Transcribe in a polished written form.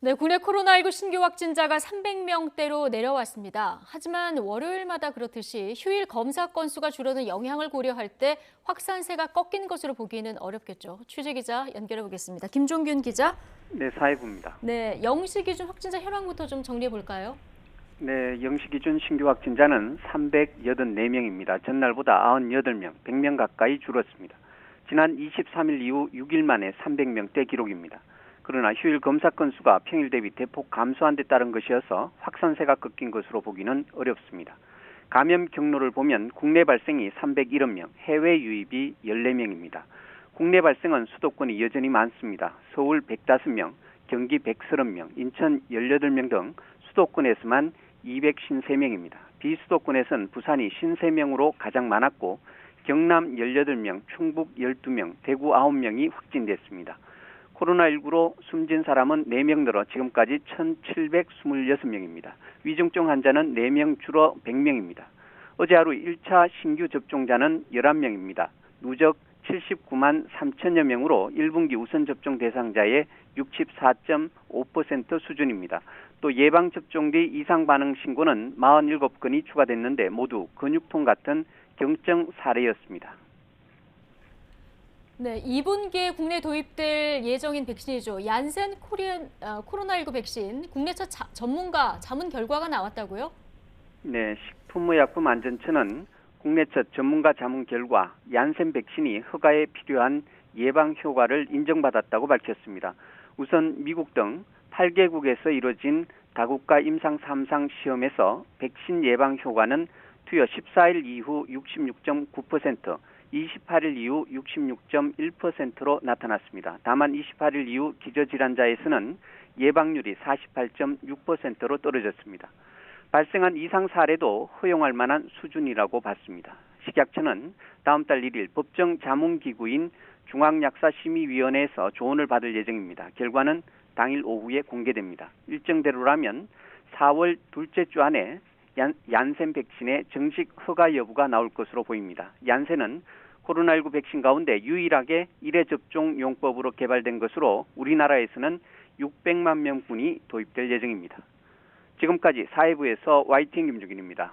네, 국내 코로나19 신규 확진자가 300명대로 내려왔습니다. 하지만 월요일마다 그렇듯이 휴일 검사 건수가 줄어든 영향을 고려할 때 확산세가 꺾인 것으로 보기는 어렵겠죠. 취재 기자 연결해 보겠습니다. 김종균 기자. 네, 사회부입니다. 네, 영시 기준 확진자 현황부터 좀 정리해 볼까요? 네, 영시 기준 신규 확진자는 384명입니다. 전날보다 98명, 100명 가까이 줄었습니다. 지난 23일 이후 6일 만에 300명대 기록입니다. 그러나 휴일 검사 건수가 평일 대비 대폭 감소한 데 따른 것이어서 확산세가 꺾인 것으로 보기는 어렵습니다. 감염 경로를 보면 국내 발생이 301명, 해외 유입이 14명입니다. 국내 발생은 수도권이 여전히 많습니다. 서울 105명, 경기 130명, 인천 18명 등 수도권에서만 253명입니다. 비수도권에서는 부산이 53명으로 가장 많았고 경남 18명, 충북 12명, 대구 9명이 확진됐습니다. 코로나19로 숨진 사람은 4명 늘어 지금까지 1,726명입니다. 위중증 환자는 4명 줄어 100명입니다. 어제 하루 1차 신규 접종자는 11명입니다. 누적 79만 3천여 명으로 1분기 우선 접종 대상자의 64.5% 수준입니다. 또 예방접종 뒤 이상 반응 신고는 47건이 추가됐는데 모두 근육통 같은 경증 사례였습니다. 네, 2분기에 국내 도입될 예정인 백신이죠. 얀센 코로나19 백신 국내 첫 전문가 자문 결과가 나왔다고요? 네, 식품의약품안전처는 국내 첫 전문가 자문 결과 얀센 백신이 허가에 필요한 예방 효과를 인정받았다고 밝혔습니다. 우선 미국 등 8개국에서 이뤄진 다국가 임상 3상 시험에서 백신 예방 효과는 투여 14일 이후 66.9%, 28일 이후 66.1%로 나타났습니다. 다만 28일 이후 기저질환자에서는 예방률이 48.6%로 떨어졌습니다. 발생한 이상 사례도 허용할 만한 수준이라고 봤습니다. 식약처는 다음 달 1일 법정 자문기구인 중앙약사심의위원회에서 조언을 받을 예정입니다. 결과는 당일 오후에 공개됩니다. 일정대로라면 4월 둘째 주 안에 얀센 백신의 정식 허가 여부가 나올 것으로 보입니다. 얀센은 코로나19 백신 가운데 유일하게 1회 접종 용법으로 개발된 것으로 우리나라에서는 600만 명분이 도입될 예정입니다. 지금까지 사회부에서 YTN 김종균입니다.